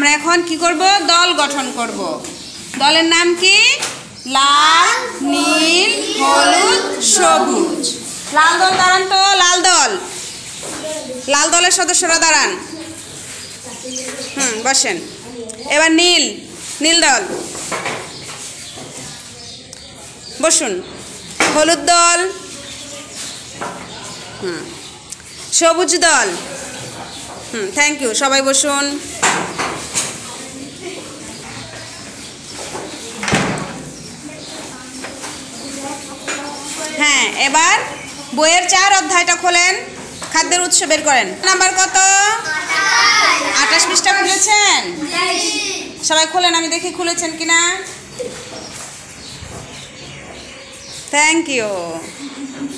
আমরা এখন কি করব? দল গঠন করব। দলের নাম কি? লাল, নীল, হলুদ, সবুজ। লাল দল দাঁড়ান তো, লাল দল। লাল দলের সদস্যরা দাঁড়ান। বসেন। এবার নীল, নীল দল বসুন। হলুদ দল, সবুজ দল, থ্যাংক ইউ, সবাই বসুন। হ্যাঁ, এবার বইয়ের 4 অধ্যায়টা খোলেন, খাদ্যের উৎস বের করেন। নাম্বার কত? 28 পৃষ্ঠা খুলেছেন? সবাই খোলেন, আমি দেখি খুলেছেন কিনা। Thank you.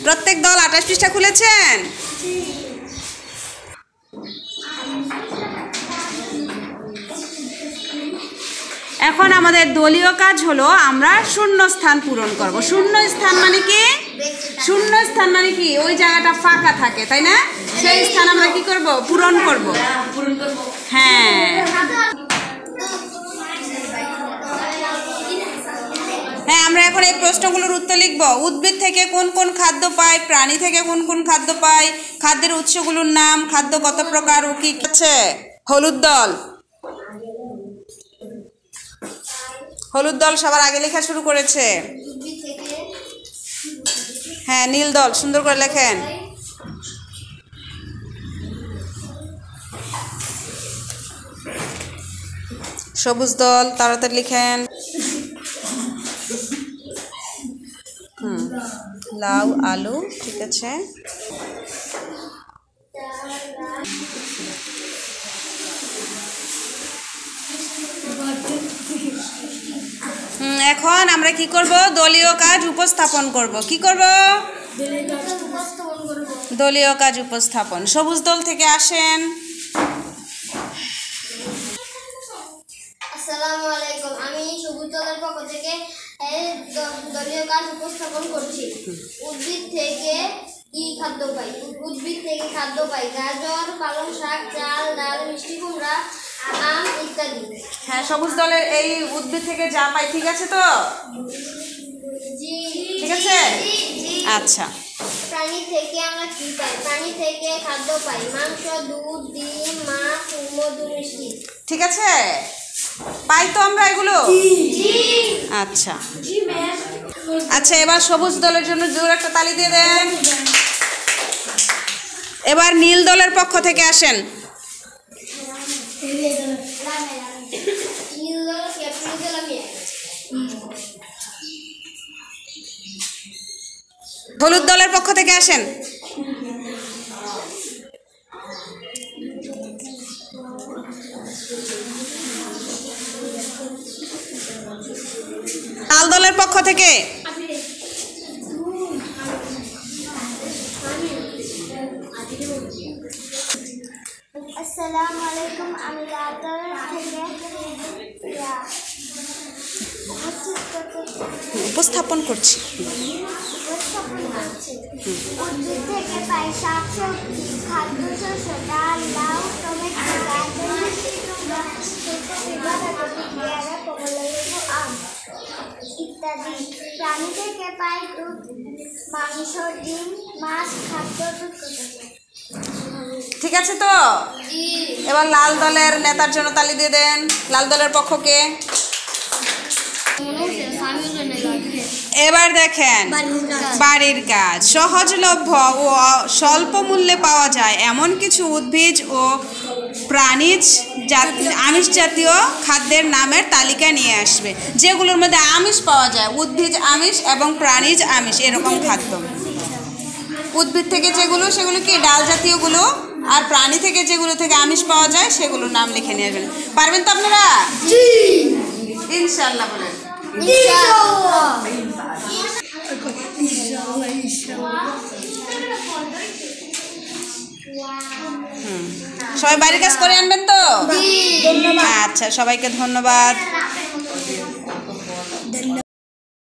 প্রত্যেক দল 28 পৃষ্ঠা খুলেছেন? এখন আমাদের দলীয় কাজ হলো আমরা শূন্য স্থান পূরণ করব। শূন্য স্থান মানে কি? শূন্য স্থান মানে কি? ওই জায়গাটা ফাঁকা থাকে, তাই না? সেই স্থান আমরা কি করব? পূরণ করব। হ্যাঁ, হ্যাঁ, আমরা এখন এই প্রশ্নগুলোর উত্তর লিখব। উদ্ভিদ থেকে কোন কোন খাদ্য পায়, প্রাণী থেকে কোন কোন খাদ্য পায়, খাদ্যের উৎসগুলোর নাম, খাদ্য কত প্রকার ও কি আছে। হলুদ দল, হলুদ দল সবার আগে লেখা শুরু করেছে। হ্যাঁ, নীল দল সুন্দর করে লেখেন। সবুজ দল তাড়াতাড়ি লিখেন। লাউ, আলু, ঠিক আছে। এখন আমরা কি করব? দলীয় কাজ উপস্থাপন করব। কি করব? দলীয় কাজ উপস্থাপন। সবুজ দল থেকে আসেন। আসসালামু আলাইকুম, আমি সবুজ দলের পক্ষ থেকে দলীয় কাজ উপস্থাপন করছি। উদ্ভিদ থেকে কি খাদ্য পাই? উদ্ভিদ থেকে খাদ্য পাই গাজর, পালং শাক, চাল, ডাল, মিষ্টি কুমড়া, আম ইত্যাদি। হ্যাঁ, সবুজ দলের এই উদ্ভিদ থেকে যা পাই, ঠিক আছে তো? জি, ঠিক আছে। আচ্ছা, প্রাণী থেকে আমরা কি পাই? প্রাণী থেকে খাদ্য পাই মাংস, দুধ, ডিম, মাছ, মধু, মিষ্টি। ঠিক আছে, পাই তো আমরা এগুলো? আচ্ছা আচ্ছা, এবার সবুজ দলের জন্য জোর একটা তালি দিয়ে দেন। এবার নীল দলের পক্ষ থেকে আসেন। হলুদ দলের পক্ষ থেকে আসেন। লাল দলের পক্ষ থেকে। আসসালামু আলাইকুম, আমি লাল দলের থেকে উপস্থাপন করছি। উদ্ভিদ থেকে পাই শাকসবজি, খাদ্যশস্য, ডাল, লাউ, টমেটো, গাজর, মিষ্টি কুমড়া, বাঁধাকপি, পেয়ারা, কমলালেবু, আম ইত্যাদি। প্রাণী থেকে পাই দুধ, মাংস, ডিম, মাছ, খাদ্য, ঠিক আছে তো? এবার লাল দলের নেতার জন্য তালি দিয়ে দেন। লাল দলের পক্ষকে। এবার দেখেন, বাড়ির কাজ। সহজলভ্য ও স্বল্প মূল্যে পাওয়া যায় এমন কিছু উদ্ভিজ ও প্রাণীজ আমিষ জাতীয় খাদ্যের নামের তালিকা নিয়ে আসবে। যেগুলোর মধ্যে আমিষ পাওয়া যায়, উদ্ভিজ আমিষ এবং প্রাণীজ আমিষ, এরকম খাদ্য। উদ্ভিদ থেকে যেগুলো, সেগুলো কি ডাল জাতীয়গুলো, আর প্রাণী থেকে যেগুলো থেকে আমিষ পাওয়া যায় সেগুলোর নাম লিখে নিয়ে আসবেন। পারবেন তো আপনারা? ইনশাআল্লাহ বলেন। সবাই বাড়ির কাজ করে আনবেন তো? আচ্ছা, সবাইকে ধন্যবাদ।